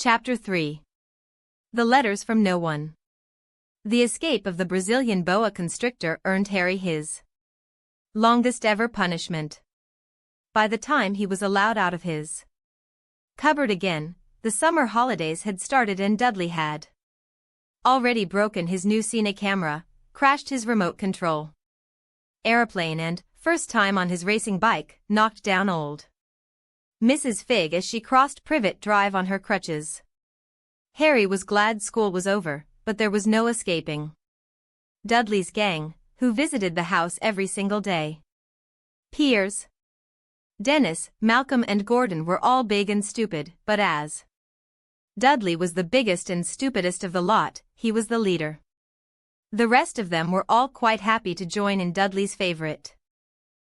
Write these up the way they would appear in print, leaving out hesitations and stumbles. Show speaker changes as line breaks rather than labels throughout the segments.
Chapter 3. The Letters from No One. The escape of the Brazilian boa constrictor earned Harry his longest ever punishment. By the time he was allowed out of his cupboard again, the summer holidays had started and Dudley had already broken his new cine camera, crashed his remote control aeroplane and, first time on his racing bike, knocked down old Mrs. Figg as she crossed Privet Drive on her crutches. Harry was glad school was over, but there was no escaping Dudley's gang, who visited the house every single day. Piers, Dennis, Malcolm and Gordon were all big and stupid, but as Dudley was the biggest and stupidest of the lot, he was the leader. The rest of them were all quite happy to join in Dudley's favorite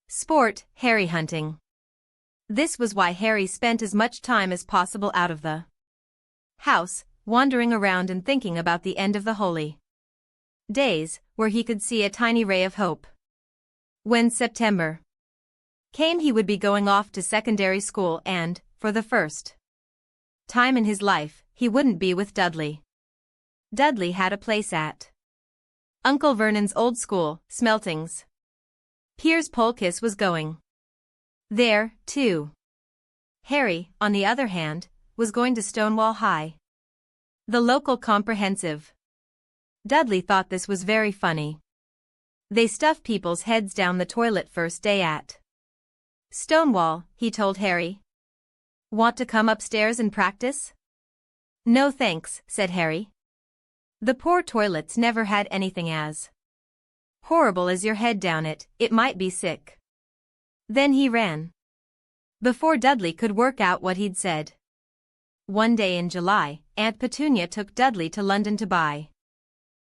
sport, Harry hunting. This was why Harry spent as much time as possible out of the house, wandering around and thinking about the end of the holy days, where he could see a tiny ray of hope. When September came, he would be going off to secondary school and, for the first time in his life, he wouldn't be with Dudley. Dudley had a place at Uncle Vernon's old school, Smeltings. Piers Polkiss was going there, too. Harry, on the other hand, was going to Stonewall High, the local comprehensive. Dudley thought this was very funny. They stuff people's heads down the toilet first day at Stonewall, he told Harry. Want to come upstairs and practice? No thanks, said Harry. The poor toilets never had anything as horrible as your head down it, it might be sick. Then he ran before Dudley could work out what he'd said. One day in July, Aunt Petunia took Dudley to London to buy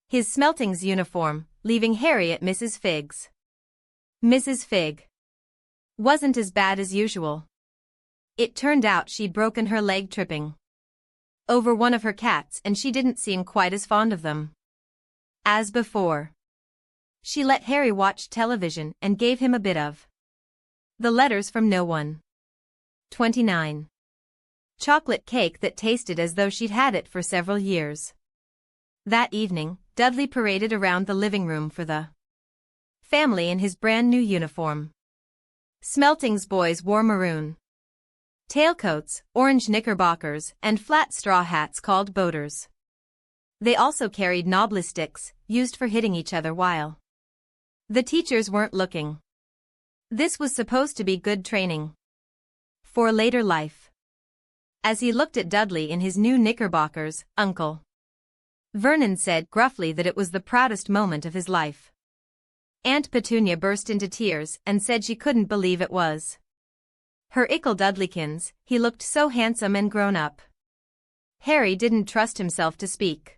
his Smeltings uniform, leaving Harry at Mrs. Figg's. Mrs. Figg wasn't as bad as usual. It turned out she'd broken her leg tripping over one of her cats and she didn't seem quite as fond of them as before. She let Harry watch television and gave him a bit of The Letters from No One. 29. Chocolate cake that tasted as though she'd had it for several years. That evening, Dudley paraded around the living room for the family in his brand new uniform. Smeltings boys wore maroon tailcoats, orange knickerbockers, and flat straw hats called boaters. They also carried knobbly sticks, used for hitting each other while the teachers weren't looking. This was supposed to be good training for later life. As he looked at Dudley in his new knickerbockers, Uncle Vernon said gruffly that it was the proudest moment of his life. Aunt Petunia burst into tears and said she couldn't believe it was her ickle Dudleykins, he looked so handsome and grown up. Harry didn't trust himself to speak.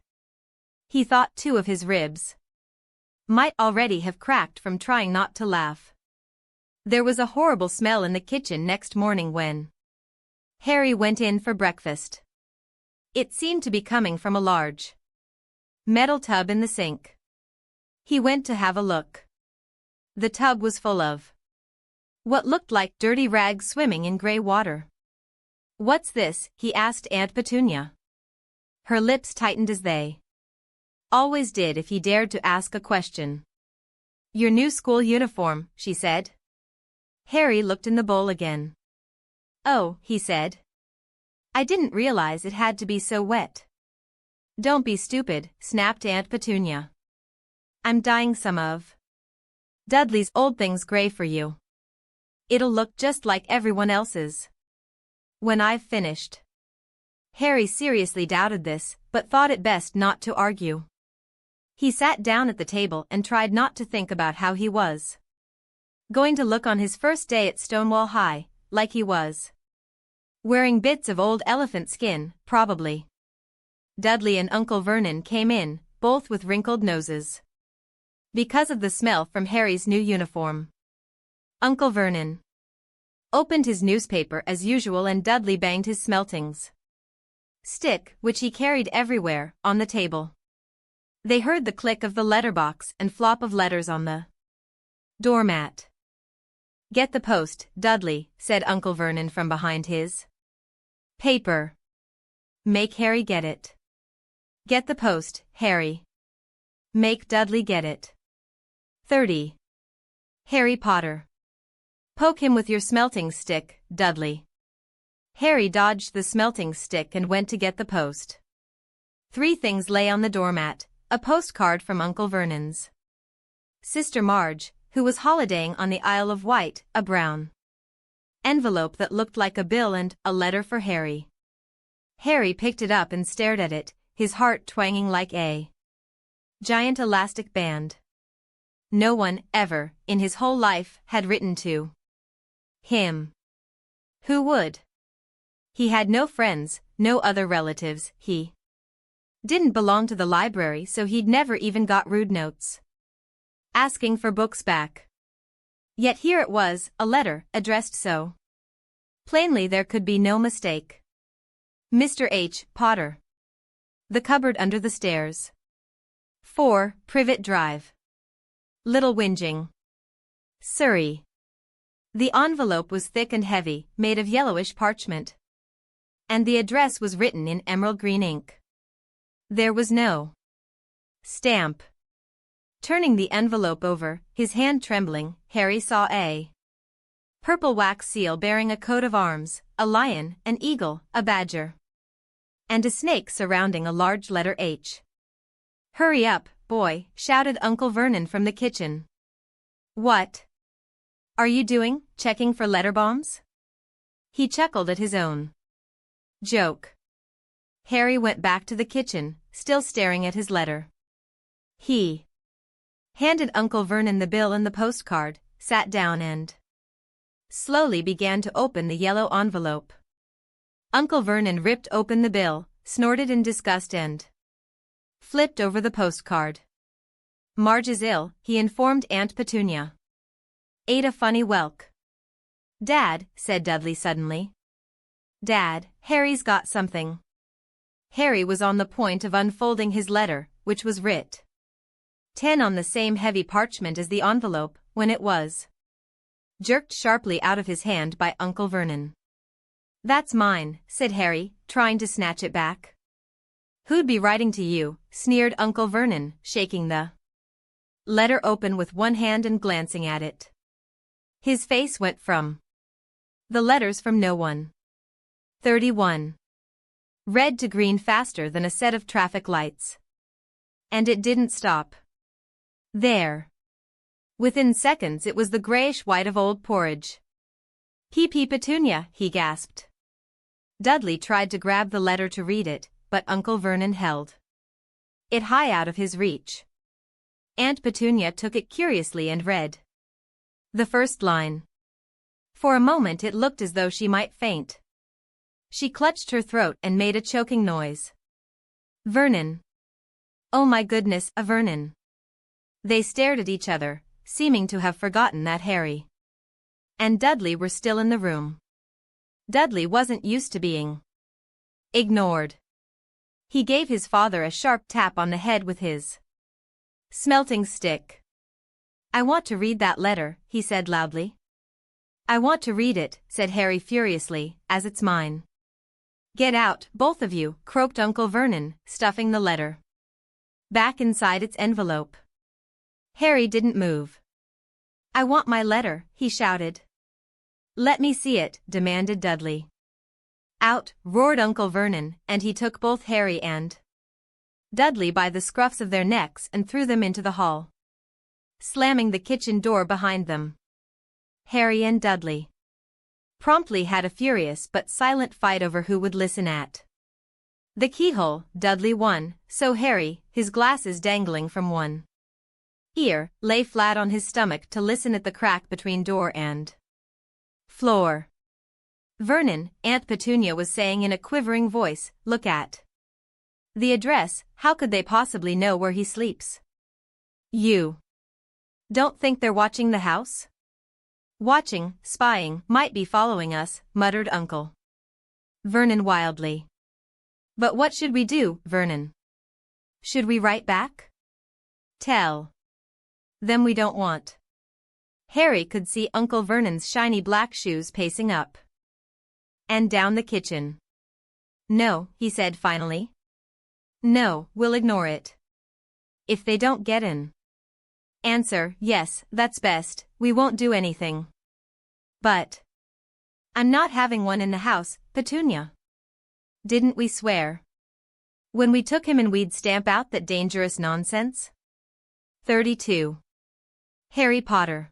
He thought too of his ribs might already have cracked from trying not to laugh. There was a horrible smell in the kitchen next morning when Harry went in for breakfast. It seemed to be coming from a large metal tub in the sink. He went to have a look. The tub was full of what looked like dirty rags swimming in gray water. What's this? He asked Aunt Petunia. Her lips tightened as they always did if he dared to ask a question. Your new school uniform, she said. Harry looked in the bowl again. Oh, he said. I didn't realize it had to be so wet. Don't be stupid, snapped Aunt Petunia. I'm dyeing some of Dudley's old things gray for you. It'll look just like everyone else's when I've finished. Harry seriously doubted this, but thought it best not to argue. He sat down at the table and tried not to think about how he was going to look on his first day at Stonewall High, like he was wearing bits of old elephant skin, probably. Dudley and Uncle Vernon came in, both with wrinkled noses, because of the smell from Harry's new uniform. Uncle Vernon opened his newspaper as usual and Dudley banged his Smeltings stick, which he carried everywhere, on the table. They heard the click of the letterbox and flop of letters on the doormat. Get the post, Dudley, said Uncle Vernon from behind his paper. Make Harry get it. Get the post, Harry. Make Dudley get it. 30. Harry Potter. Poke him with your smelting stick, Dudley. Harry dodged the smelting stick and went to get the post. 3 things lay on the doormat: a postcard from Uncle Vernon's sister Marge, who was holidaying on the Isle of Wight, a brown envelope that looked like a bill, and a letter for Harry. Harry picked it up and stared at it, his heart twanging like a giant elastic band. No one, ever, in his whole life, had written to him. Who would? He had no friends, no other relatives, he didn't belong to the library, so he'd never even got rude notes asking for books back. Yet here it was, a letter, addressed so plainly there could be no mistake. Mr. H. Potter. The cupboard under the stairs. 4, Privet Drive. Little Whinging, Surrey. The envelope was thick and heavy, made of yellowish parchment. And the address was written in emerald green ink. There was no stamp. Turning the envelope over, his hand trembling, Harry saw a purple wax seal bearing a coat of arms, a lion, an eagle, a badger, and a snake surrounding a large letter H. "Hurry up, boy," shouted Uncle Vernon from the kitchen. "What are you doing, checking for letter bombs?" He chuckled at his own joke. Harry went back to the kitchen, still staring at his letter. He handed Uncle Vernon the bill and the postcard, sat down and slowly began to open the yellow envelope. Uncle Vernon ripped open the bill, snorted in disgust and flipped over the postcard. "Marge is ill," he informed Aunt Petunia. "Ate a funny whelk." "Dad," said Dudley suddenly. "Dad, Harry's got something." Harry was on the point of unfolding his letter, which was writ 10 on the same heavy parchment as the envelope, when it was jerked sharply out of his hand by Uncle Vernon. "That's mine," said Harry, trying to snatch it back. "Who'd be writing to you?" sneered Uncle Vernon, shaking the letter open with one hand and glancing at it. His face went from the letters from no one. 31. Red to green faster than a set of traffic lights. And it didn't stop there. Within seconds it was the grayish-white of old porridge. "P.P. Petunia," he gasped. Dudley tried to grab the letter to read it, but Uncle Vernon held it high out of his reach. Aunt Petunia took it curiously and read the first line. For a moment it looked as though she might faint. She clutched her throat and made a choking noise. "Vernon. Oh my goodness, a Vernon." They stared at each other, seeming to have forgotten that Harry and Dudley were still in the room. Dudley wasn't used to being ignored. He gave his father a sharp tap on the head with his smelting stick. "I want to read that letter," he said loudly. "I want to read it," said Harry furiously, "as it's mine." "Get out, both of you," croaked Uncle Vernon, stuffing the letter back inside its envelope. Harry didn't move. "I want my letter," he shouted. "Let me see it," demanded Dudley. "Out," roared Uncle Vernon, and he took both Harry and Dudley by the scruffs of their necks and threw them into the hall, slamming the kitchen door behind them. Harry and Dudley promptly had a furious but silent fight over who would listen at the keyhole. Dudley won, so Harry, his glasses dangling from one ear, lay flat on his stomach to listen at the crack between door and floor. "Vernon," Aunt Petunia was saying in a quivering voice, "look at the address. How could they possibly know where he sleeps?" "You don't think they're watching the house?" "Watching, spying, might be following us," muttered Uncle Vernon wildly. "But what should we do, Vernon? Should we write back? Tell them we don't want?" Harry could see Uncle Vernon's shiny black shoes pacing up and down the kitchen. No, he said finally. No, we'll ignore it. If they don't get in. Answer, yes, that's best, we won't do anything. But I'm not having one in the house, Petunia. Didn't we swear? When we took him in we'd stamp out that dangerous nonsense? 32. Harry Potter.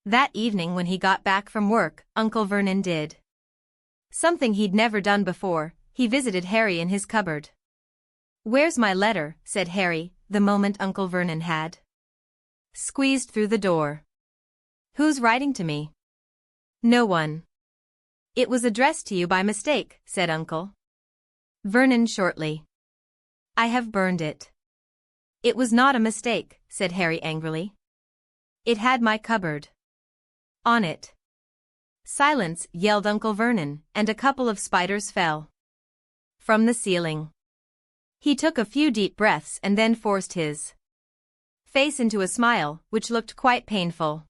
That evening when he got back from work, Uncle Vernon did something he'd never done before. He visited Harry in his cupboard. "Where's my letter?" said Harry, the moment Uncle Vernon had squeezed through the door. "Who's writing to me?" "No one." "It was addressed to you by mistake," said Uncle Vernon shortly. "I have burned it." "It was not a mistake," said Harry angrily. "It had my cupboard on it." "Silence," yelled Uncle Vernon, and a couple of spiders fell from the ceiling. He took a few deep breaths and then forced his face into a smile, which looked quite painful.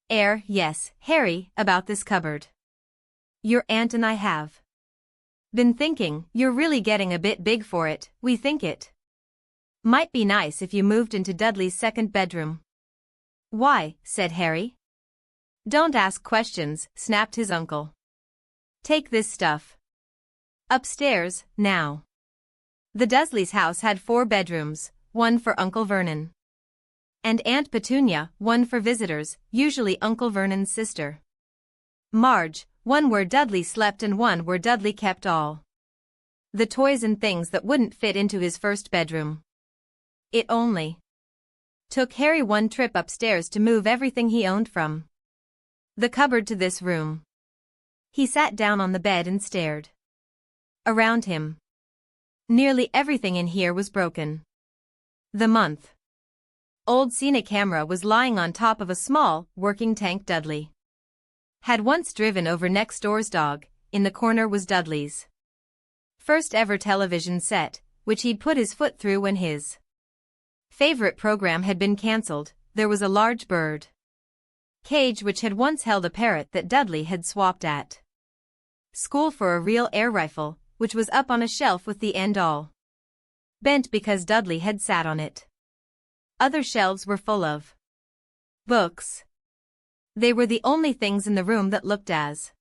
Yes, Harry, about this cupboard. Your aunt and I have been thinking, you're really getting a bit big for it. We think it might be nice if you moved into Dudley's second bedroom." "Why?" said Harry. "Don't ask questions," snapped his uncle. "Take this stuff upstairs, now." The Dursleys' house had 4 bedrooms, one for Uncle Vernon and Aunt Petunia, one for visitors, usually Uncle Vernon's sister Marge, one where Dudley slept and one where Dudley kept all the toys and things that wouldn't fit into his first bedroom. It only took Harry one trip upstairs to move everything he owned from the cupboard to this room. He sat down on the bed and stared around him. Nearly everything in here was broken. The month-old Cine camera was lying on top of a small, working tank Dudley had once driven over next door's dog. In the corner was Dudley's first ever television set, which he'd put his foot through when his favorite program had been cancelled. There was a large bird cage which had once held a parrot that Dudley had swapped at school for a real air rifle, which was up on a shelf with the end all bent because Dudley had sat on it. Other shelves were full of books. They were the only things in the room that looked as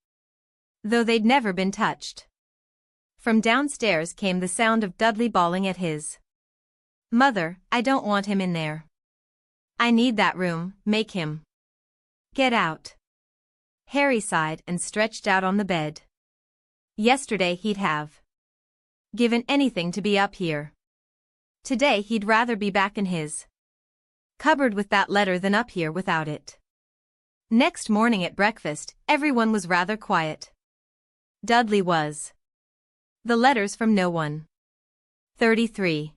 though they'd never been touched. From downstairs came the sound of Dudley bawling at his mother, "I don't want him in there. I need that room, make him get out." Harry sighed and stretched out on the bed. Yesterday he'd have given anything to be up here. Today he'd rather be back in his cupboard with that letter than up here without it. Next morning at breakfast, everyone was rather quiet. Dudley was. The letters from no one. 33.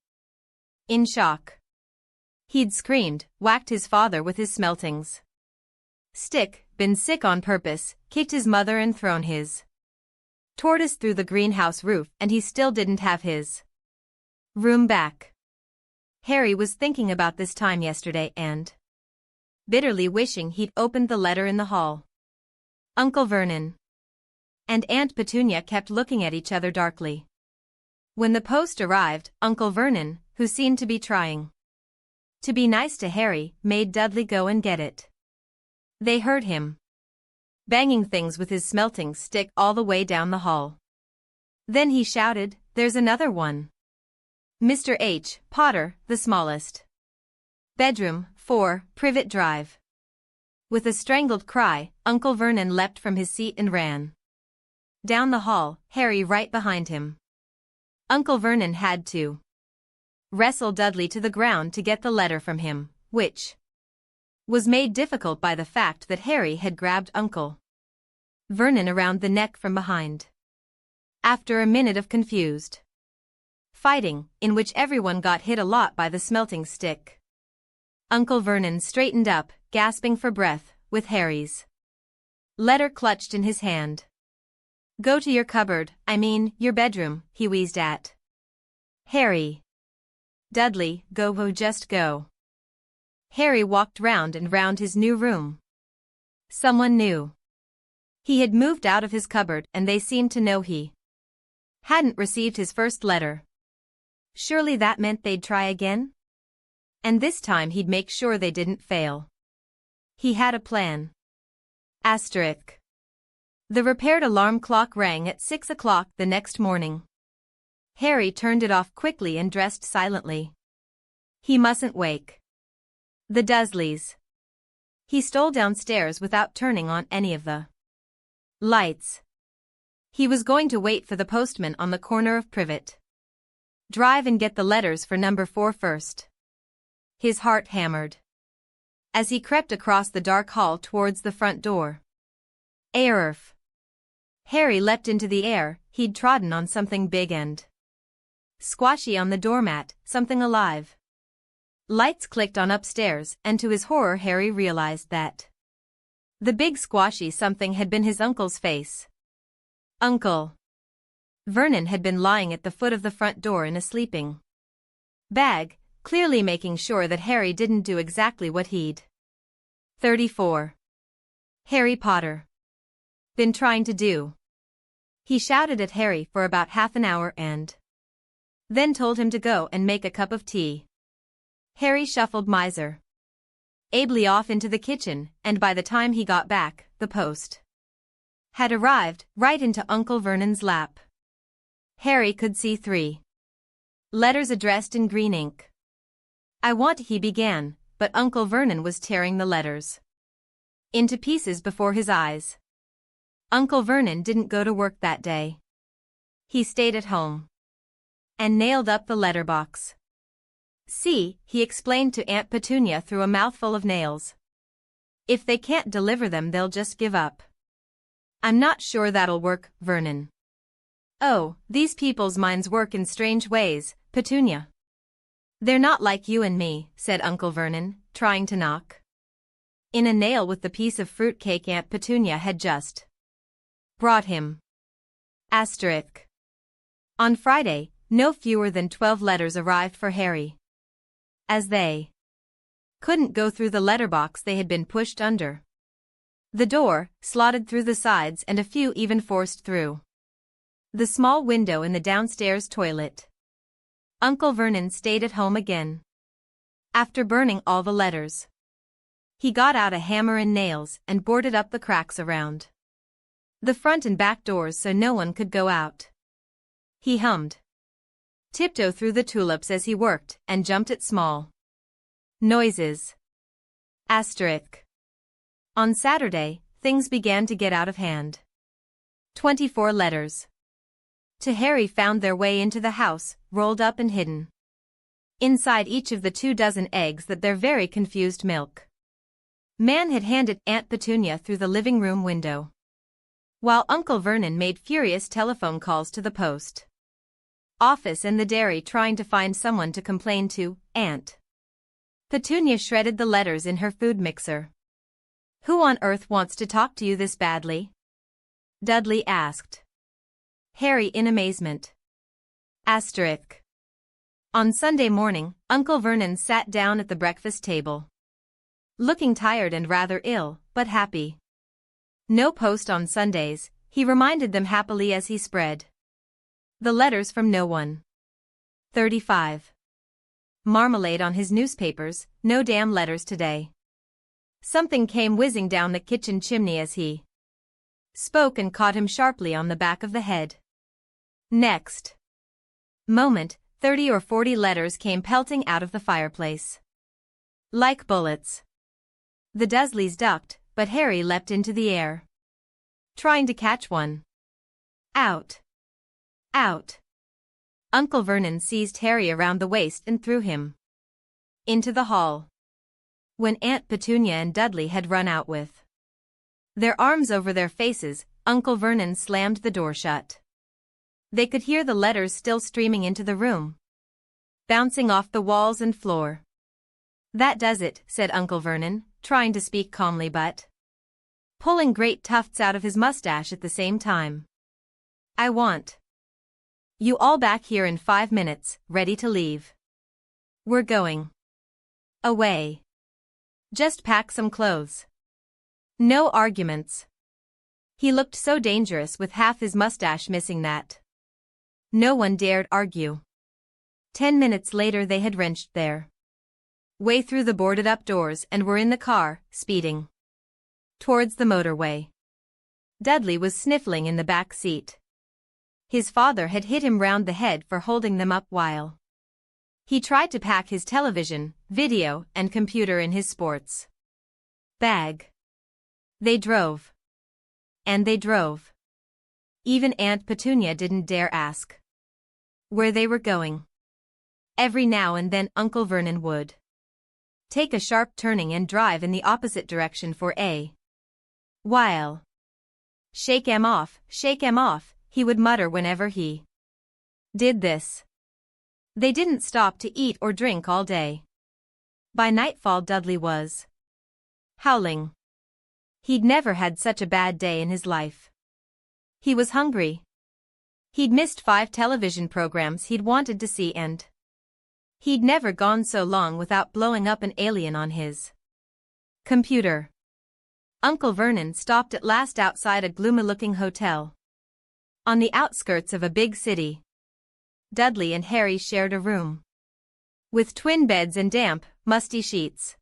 In shock. He'd screamed, whacked his father with his smeltings stick, been sick on purpose, kicked his mother and thrown his tortoise through the greenhouse roof, and he still didn't have his room back. Harry was thinking about this time yesterday and bitterly wishing he'd opened the letter in the hall. Uncle Vernon and Aunt Petunia kept looking at each other darkly. When the post arrived, Uncle Vernon, who seemed to be trying to be nice to Harry, made Dudley go and get it. They heard him banging things with his smelting stick all the way down the hall. Then he shouted, "There's another one. Mr. H. Potter, the smallest bedroom, 4, Privet Drive." With a strangled cry, Uncle Vernon leapt from his seat and ran down the hall, Harry right behind him. Uncle Vernon had to wrestle Dudley to the ground to get the letter from him, which was made difficult by the fact that Harry had grabbed Uncle Vernon around the neck from behind. After a minute of confused fighting, in which everyone got hit a lot by the smelting stick, Uncle Vernon straightened up, gasping for breath, with Harry's letter clutched in his hand. "Go to your cupboard, I mean, your bedroom," he wheezed at Harry. "Dudley, go, just go." Harry walked round and round his new room. Someone new. He had moved out of his cupboard and they seemed to know he hadn't received his first letter. Surely that meant they'd try again? And this time he'd make sure they didn't fail. He had a plan. Asterisk. The repaired alarm clock rang at 6 o'clock the next morning. Harry turned it off quickly and dressed silently. He mustn't wake the Dursleys. He stole downstairs without turning on any of the lights. He was going to wait for the postman on the corner of Privet Drive and get the letters for number 4 first. His heart hammered as he crept across the dark hall towards the front door. Arf! Harry leapt into the air. He'd trodden on something big and squashy on the doormat, something alive. Lights clicked on upstairs, and to his horror Harry realized that the big squashy something had been his uncle's face. Uncle Vernon had been lying at the foot of the front door in a sleeping bag, clearly making sure that Harry didn't do exactly what he'd 34. Harry Potter been trying to do. He shouted at Harry for about half an hour and then told him to go and make a cup of tea. Harry shuffled ably off into the kitchen, and by the time he got back, the post had arrived right into Uncle Vernon's lap. Harry could see 3 letters addressed in green ink. He began, but Uncle Vernon was tearing the letters into pieces before his eyes. Uncle Vernon didn't go to work that day. He stayed at home and nailed up the letterbox. See, he explained to Aunt Petunia through a mouthful of nails. If they can't deliver them, they'll just give up. I'm not sure that'll work, Vernon. Oh, these people's minds work in strange ways, Petunia. They're not like you and me, said Uncle Vernon, trying to knock in a nail with the piece of fruit cake Aunt Petunia had just brought him. Asterisk. On Friday, no fewer than 12 letters arrived for Harry. As they couldn't go through the letterbox, they had been pushed under the door, slotted through the sides, and a few even forced through the small window in the downstairs toilet. Uncle Vernon stayed at home again. After burning all the letters, he got out a hammer and nails and boarded up the cracks around the front and back doors so no one could go out. He hummed Tiptoe Through the Tulips as he worked, and jumped at small noises. Asterisk. On Saturday, things began to get out of hand. 24 letters to Harry found their way into the house, rolled up and hidden inside each of the 24 eggs that their very confused milk man had handed Aunt Petunia through the living room window, while Uncle Vernon made furious telephone calls to the post office and the dairy trying to find someone to complain to. Aunt Petunia shredded the letters in her food mixer. Who on earth wants to talk to you this badly? Dudley asked Harry in amazement. Asterisk. On Sunday morning, Uncle Vernon sat down at the breakfast table, looking tired and rather ill, but happy. No post on Sundays, he reminded them happily as he spread the letters from no one. 35. Marmalade on his newspapers, no damn letters today. Something came whizzing down the kitchen chimney as he spoke and caught him sharply on the back of the head. Next moment, 30 or 40 letters came pelting out of the fireplace like bullets. The Dursleys ducked, but Harry leapt into the air, trying to catch one. Out! Out! Uncle Vernon seized Harry around the waist and threw him into the hall. When Aunt Petunia and Dudley had run out with their arms over their faces, Uncle Vernon slammed the door shut. They could hear the letters still streaming into the room, bouncing off the walls and floor. That does it, said Uncle Vernon, trying to speak calmly but pulling great tufts out of his mustache at the same time. I want you all back here in 5 minutes, ready to leave. We're going away. Just pack some clothes. No arguments. He looked so dangerous with half his mustache missing that No one dared argue. 10 minutes later they had wrenched their way through the boarded-up doors and were in the car, speeding towards the motorway. Dudley was sniffling in the back seat. His father had hit him round the head for holding them up while he tried to pack his television, video, and computer in his sports bag. They drove. And they drove. Even Aunt Petunia didn't dare ask where they were going. Every now and then Uncle Vernon would take a sharp turning and drive in the opposite direction for a while. "Shake 'em off, he would mutter whenever he did this. They didn't stop to eat or drink all day. By nightfall Dudley was howling. He'd never had such a bad day in his life. He was hungry. He'd missed 5 television programs he'd wanted to see and he'd never gone so long without blowing up an alien on his computer. Uncle Vernon stopped at last outside a gloomy-looking hotel on the outskirts of a big city. Dudley and Harry shared a room with twin beds and damp, musty sheets.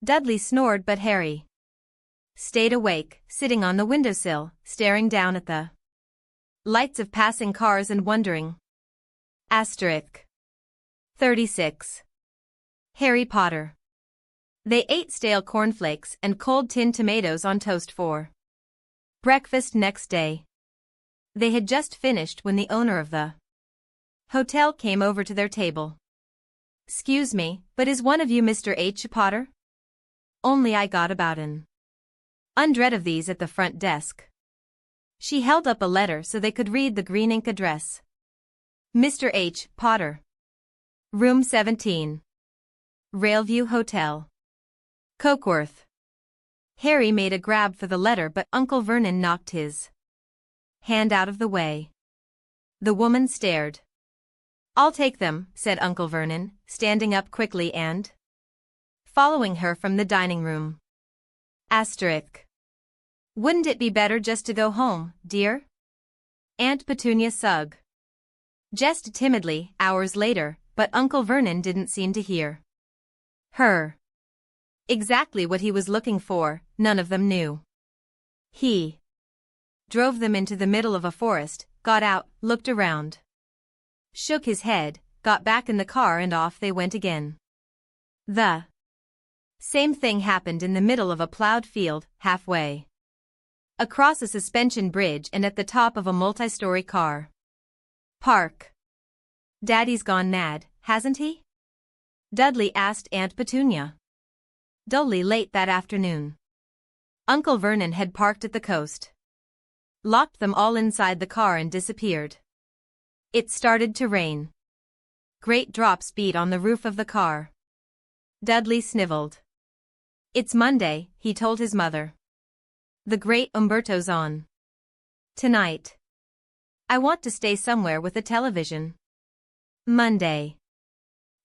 Dudley snored but Harry stayed awake, sitting on the windowsill, staring down at the lights of passing cars and wondering. 36. Harry Potter. They ate stale cornflakes and cold tinned tomatoes on toast for breakfast next day. They had just finished when the owner of the hotel came over to their table. "Excuse me, but is one of you Mr. H. Potter? Only I got about an hundred of these at the front desk." She held up a letter so they could read the green ink address. Mr. H. Potter. Room 17. Railview Hotel. Cokeworth. Harry made a grab for the letter but Uncle Vernon knocked his hand out of the way. The woman stared. "I'll take them," said Uncle Vernon, standing up quickly and following her from the dining room. Wouldn't it be better just to go home, dear? Aunt Petunia just timidly, hours later, but Uncle Vernon didn't seem to hear her. Exactly what he was looking for, none of them knew. He drove them into the middle of a forest, got out, looked around, shook his head, got back in the car and off they went again. The same thing happened in the middle of a plowed field, halfway across a suspension bridge and at the top of a multi-story car park. "Daddy's gone mad, hasn't he?" Dudley asked Aunt Petunia. Dully late that afternoon. Uncle Vernon had parked at the coast, locked them all inside the car and disappeared. It started to rain. Great drops beat on the roof of the car. Dudley sniveled. "It's Monday," he told his mother. "The great Umberto's on tonight. I want to stay somewhere with a television." Monday.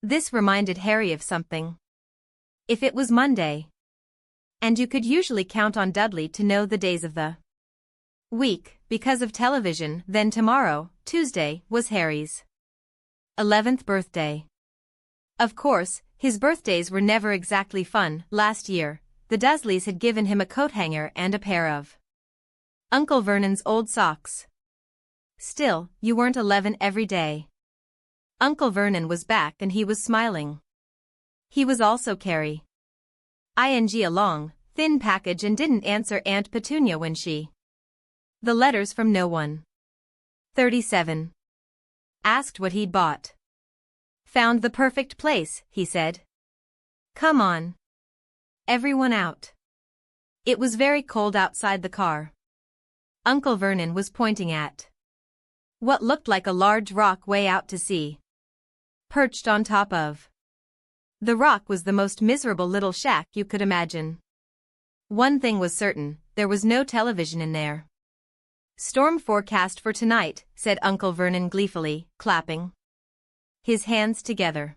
This reminded Harry of something. If it was Monday, and you could usually count on Dudley to know the days of the week because of television, then tomorrow, Tuesday, was Harry's 11th birthday. Of course, his birthdays were never exactly fun. Last year, the Dursleys had given him a coat hanger and a pair of Uncle Vernon's old socks. Still, you weren't 11 every day. Uncle Vernon was back and he was smiling. He was also carry a long, thin package and didn't answer Aunt Petunia when she the letters from no one. 37. Asked what he'd bought. "Found the perfect place," he said. "Come on. Everyone out." It was very cold outside the car. Uncle Vernon was pointing at what looked like a large rock way out to sea, perched on top of. The rock was the most miserable little shack you could imagine. One thing was certain, there was no television in there. "Storm forecast for tonight," said Uncle Vernon gleefully, clapping his hands together.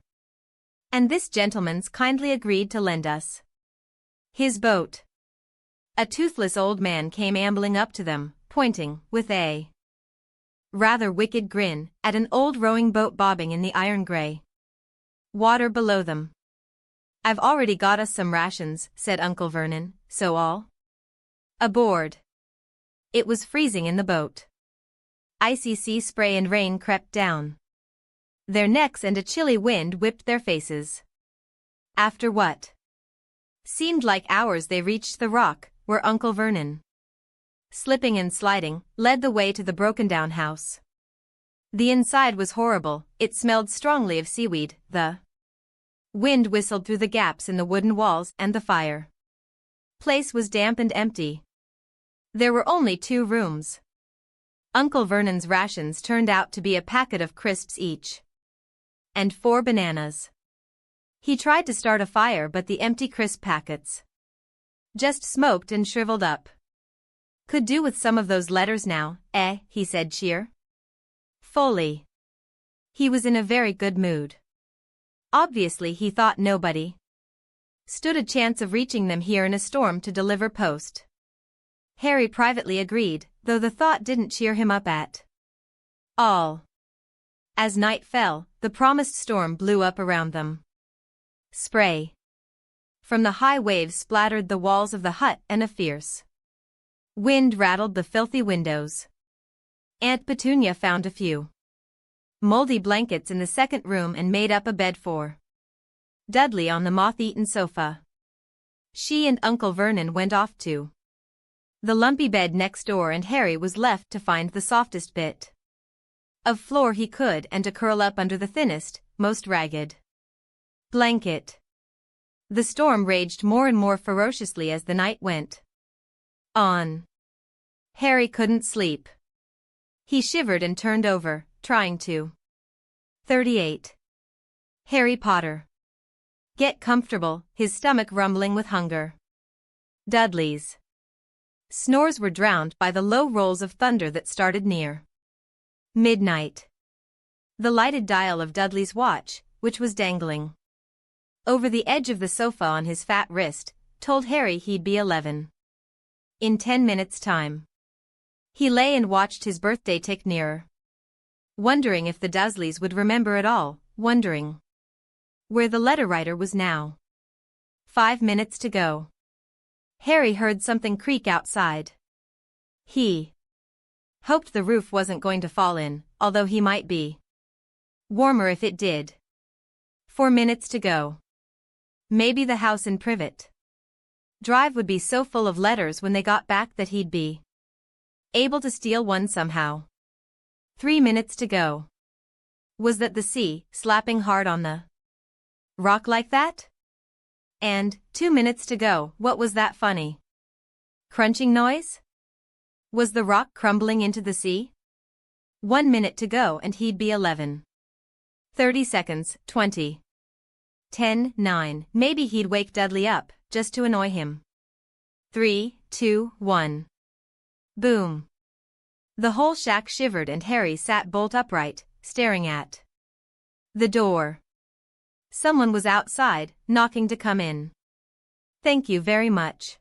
"And this gentleman's kindly agreed to lend us his boat." A toothless old man came ambling up to them, pointing with a rather wicked grin at an old rowing boat bobbing in the iron grey water below them. "I've already got us some rations," said Uncle Vernon, "so all aboard." It was freezing in the boat. Icy sea spray and rain crept down their necks and a chilly wind whipped their faces. After what seemed like hours they reached the rock, where Uncle Vernon, slipping and sliding, led the way to the broken-down house. The inside was horrible, it smelled strongly of seaweed, the wind whistled through the gaps in the wooden walls and the fire place was damp and empty. There were only 2 rooms. Uncle Vernon's rations turned out to be a packet of crisps each. And 4 bananas. He tried to start a fire but the empty crisp packets just smoked and shriveled up. "Could do with some of those letters now, he said cheerfully. He was in a very good mood. Obviously he thought nobody stood a chance of reaching them here in a storm to deliver post. Harry privately agreed, though the thought didn't cheer him up at all. As night fell, the promised storm blew up around them. Spray from the high waves splattered the walls of the hut and a fierce wind rattled the filthy windows. Aunt Petunia found a few moldy blankets in the second room and made up a bed for Dudley on the moth-eaten sofa. She and Uncle Vernon went off to the lumpy bed next door and Harry was left to find the softest bit of floor he could and to curl up under the thinnest, most ragged blanket. The storm raged more and more ferociously as the night went on. Harry couldn't sleep. He shivered and turned over, trying to 38. Harry Potter. Get comfortable, his stomach rumbling with hunger. Dudley's snores were drowned by the low rolls of thunder that started near midnight. The lighted dial of Dudley's watch, which was dangling over the edge of the sofa on his fat wrist, told Harry he'd be 11 in 10 minutes' time. He lay and watched his birthday tick nearer, wondering if the Dursleys would remember it all, wondering where the letter writer was now. 5 minutes to go. Harry heard something creak outside. He hoped the roof wasn't going to fall in, although he might be warmer if it did. 4 minutes to go. Maybe the house in Privet Drive would be so full of letters when they got back that he'd be able to steal one somehow. 3 minutes to go. Was that the sea slapping hard on the rock like that? And 2 minutes to go. What was that funny crunching noise? Was the rock crumbling into the sea? 1 minute to go and he'd be 11. 30 seconds, 20. 10, 9. Maybe he'd wake Dudley up, just to annoy him. 3, 2, 1. Boom. The whole shack shivered and Harry sat bolt upright, staring at the door. Someone was outside, knocking to come in. "Thank you very much,"